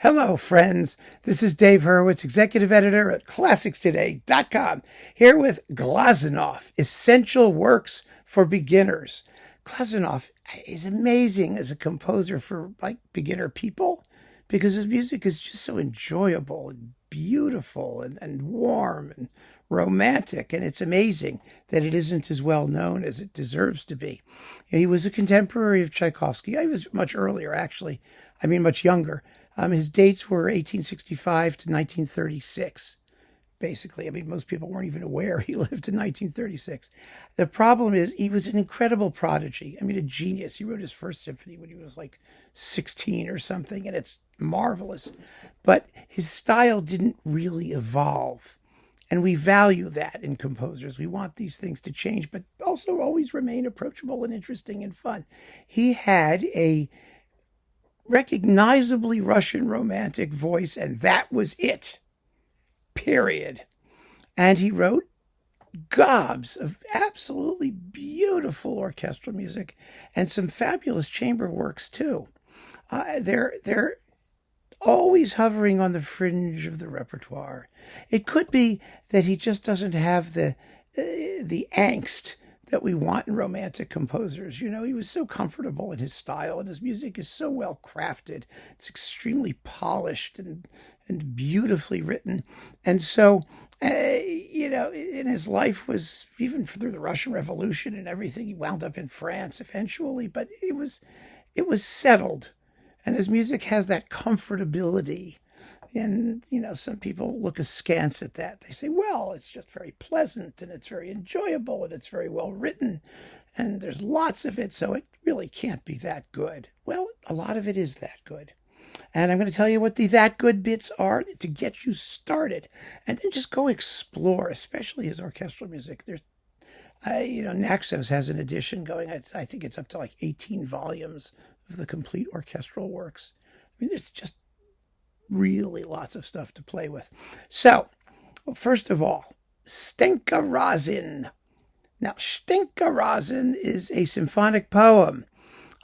Hello, friends. This is Dave Hurwitz, executive editor at ClassicsToday.com, here with Glazunov, Essential Works for Beginners. Glazunov is amazing as a composer for beginner people because his music is just so enjoyable and beautiful and warm and romantic, and it's amazing that it isn't as well known as it deserves to be. He was a contemporary of Tchaikovsky. He was much earlier, actually. Much younger. His dates were 1865 to 1936, basically. Most people weren't even aware he lived in 1936. The problem is he was an incredible prodigy. A genius. He wrote his first symphony when he was 16 or something, and it's marvelous. But his style didn't really evolve. And we value that in composers. We want these things to change, but also always remain approachable and interesting and fun. He had a recognizably Russian romantic voice, and that was it. Period. And he wrote gobs of absolutely beautiful orchestral music and some fabulous chamber works too. They're always hovering on the fringe of the repertoire. It could be that he just doesn't have the angst that we want in romantic composers. He was so comfortable in his style, and his music is so well crafted. It's extremely polished and beautifully written. And so, in his life was, even through the Russian Revolution and everything, he wound up in France eventually, but it was settled. And his music has that comfortability. And, some people look askance at that. They say, well, it's just very pleasant and it's very enjoyable and it's very well written and there's lots of it, so it really can't be that good. Well, a lot of it is that good. And I'm going to tell you what the that good bits are to get you started. And then just go explore, especially his orchestral music. There's, Naxos has an edition going. I think it's up to 18 volumes of the complete orchestral works. There's just really lots of stuff to play with. So, first of all, Stenka Razin. Now, Stenka Razin is a symphonic poem,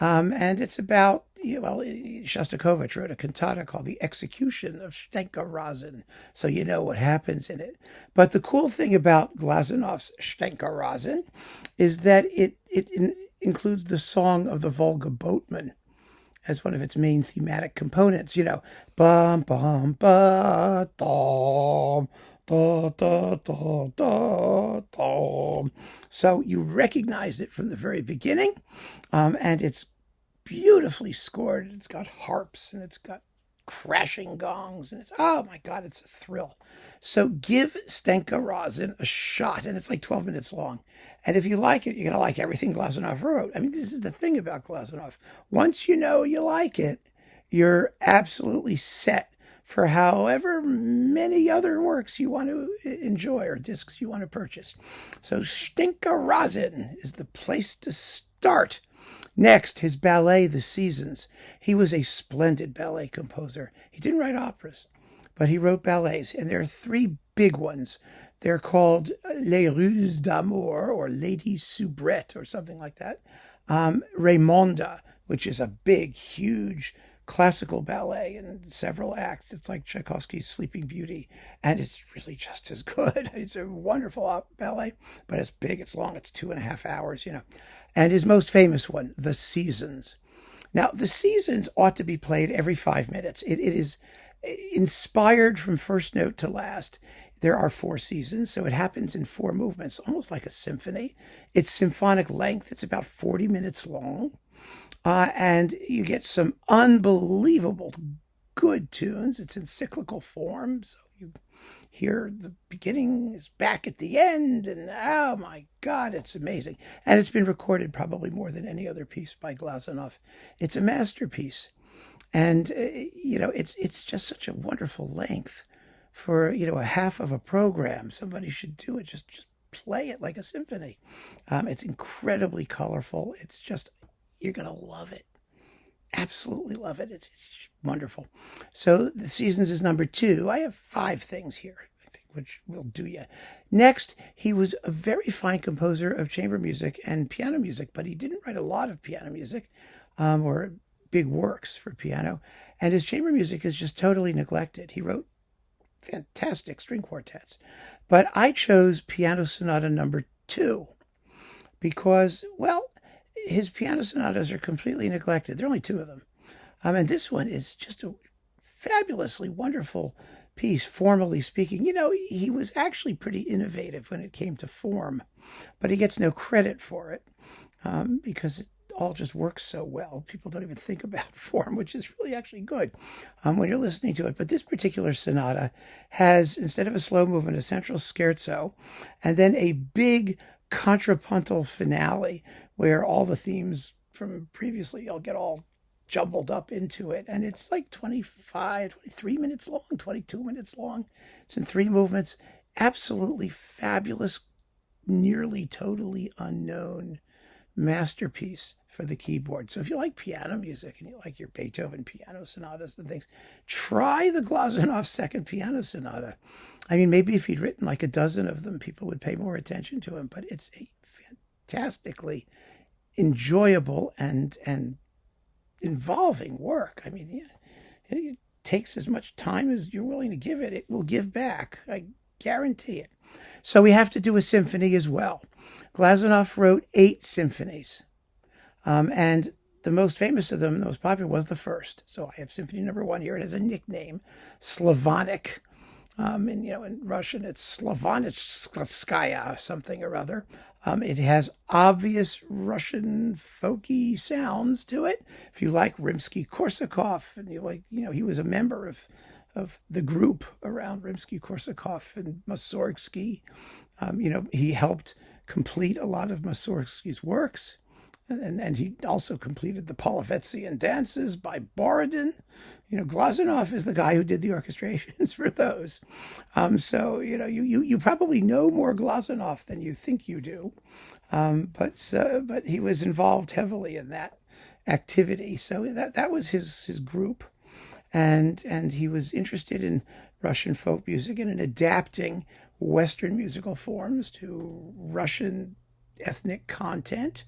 and it's about, Shostakovich wrote a cantata called The Execution of Stenka Razin, so you know what happens in it. But the cool thing about Glazunov's Stenka Razin is that it includes the song of the Volga boatman as one of its main thematic components. Bum bum ba dum da da da da dum. So you recognize it from the very beginning, and it's beautifully scored. It's got harps and it's got crashing gongs, and oh my God, it's a thrill. So give Stenka Razin a shot, and it's 12 minutes long. And if you like it, you're going to like everything Glazunov wrote. This is the thing about Glazunov. Once you know you like it, you're absolutely set for however many other works you want to enjoy or discs you want to purchase. So Stenka Razin is the place to start. Next, his ballet, The Seasons. He was a splendid ballet composer. He didn't write operas, but he wrote ballets, and there are three big ones. They're called Les Ruses d'Amour, or Lady Soubrette, or something like that. Raymonda, which is a big, huge classical ballet in several acts. It's like Tchaikovsky's Sleeping Beauty, and it's really just as good. It's a wonderful ballet, but it's big, it's long, it's 2.5 hours, And his most famous one, The Seasons. Now, The Seasons ought to be played every 5 minutes. It is inspired from first note to last. There are 4 seasons, so it happens in 4 movements, almost like a symphony. It's symphonic length. It's about 40 minutes long. And you get some unbelievable good tunes. It's in cyclical form, so you hear the beginning is back at the end, and oh my God, it's amazing. And it's been recorded probably more than any other piece by Glazunov. It's a masterpiece. And, it's just such a wonderful length for, a half of a program. Somebody should do it. Just play it like a symphony. It's incredibly colorful. It's just, you're going to love it. Absolutely love it. It's wonderful. So The Seasons is number 2. I have 5 things here, I think, which will do you. Next, he was a very fine composer of chamber music and piano music, but he didn't write a lot of piano music or big works for piano, and his chamber music is just totally neglected. He wrote fantastic string quartets, but I chose Piano Sonata Number 2 because, well, his piano sonatas are completely neglected. There are only two of them. And this one is just a fabulously wonderful piece, formally speaking. You know, he was actually pretty innovative when it came to form, but he gets no credit for it because it all just works so well. People don't even think about form, which is really actually good when you're listening to it. But this particular sonata has, instead of a slow movement, a central scherzo, and then a big contrapuntal finale where all the themes from previously all get all jumbled up into it. And it's like 23 minutes long, 22 minutes long. It's in three movements. Absolutely fabulous, nearly totally unknown masterpiece for the keyboard. So if you like piano music and you like your Beethoven piano sonatas and things, try the Glazunov second piano sonata. I mean, maybe if he'd written like a dozen of them, people would pay more attention to him, but it's a fantastically enjoyable and involving work. I mean, it takes as much time as you're willing to give it. It will give back. I guarantee it. So we have to do a symphony as well. Glazunov wrote 8 symphonies. And the most famous of them, the most popular, was the first. So I have Symphony Number 1 here. It has a nickname, Slavonic. And, you know, in Russian, it's Slavonichskaya, something or other. It has obvious Russian folky sounds to it. If you like Rimsky-Korsakov, and you like, you know, he was a member of the group around Rimsky-Korsakov and Mussorgsky. You know, he helped complete a lot of Mussorgsky's works. And he also completed the Polovetzian dances by Borodin. You know, Glazunov is the guy who did the orchestrations for those. So, you know, you probably know more Glazunov than you think you do. But he was involved heavily in that activity. So that was his group. And he was interested in Russian folk music and in adapting Western musical forms to Russian ethnic content.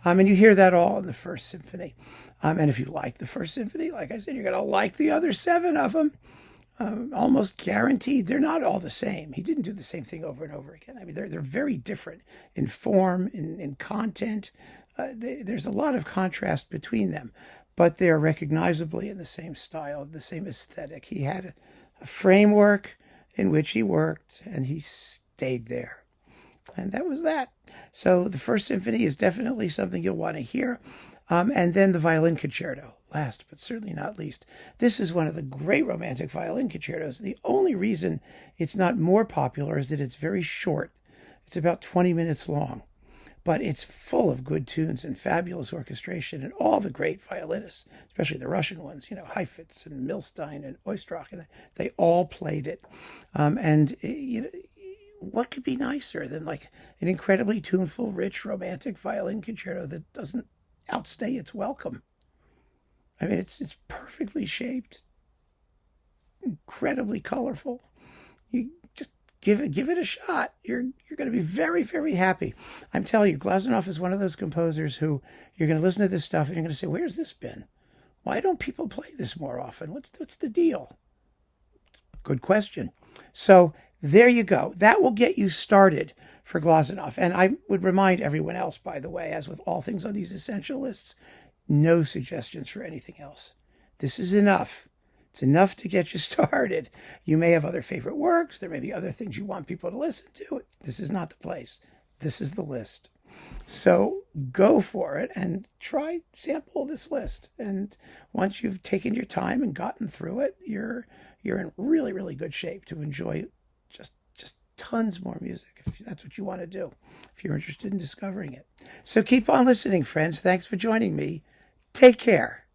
And you hear that all in the first symphony. And if you like the first symphony, like I said, you're going to like the other 7 of them. Almost guaranteed. They're not all the same. He didn't do the same thing over and over again. I mean, they're very different in form, in content. There's a lot of contrast between them, but they're recognizably in the same style, the same aesthetic. He had a framework in which he worked, and he stayed there. And that was that. So the first symphony is definitely something you'll want to hear. And then the Violin Concerto, last but certainly not least. This is one of the great romantic violin concertos. The only reason it's not more popular is that it's very short. It's about 20 minutes long. But it's full of good tunes and fabulous orchestration, and all the great violinists, especially the Russian ones, you know, Heifetz and Milstein and Oistrakh, and they all played it. You know, what could be nicer than like an incredibly tuneful, rich, romantic violin concerto that doesn't outstay its welcome? I mean, it's perfectly shaped, incredibly colorful. You just give it a shot. You're going to be very, very happy. I'm telling you, Glazunov is one of those composers who you're going to listen to this stuff and you're going to say, "Where's this been? Why don't people play this more often? What's the deal?" Good question. So there you go. That will get you started for Glazunov. And I would remind everyone else, by the way, as with all things on these essential lists, no suggestions for anything else. This is enough. It's enough to get you started. You may have other favorite works. There may be other things you want people to listen to. This is not the place. This is the list. So go for it and sample this list. And once you've taken your time and gotten through it, you're in really, really good shape to enjoy just tons more music, if that's what you want to do, if you're interested in discovering it. So keep on listening, friends. Thanks for joining me. Take care.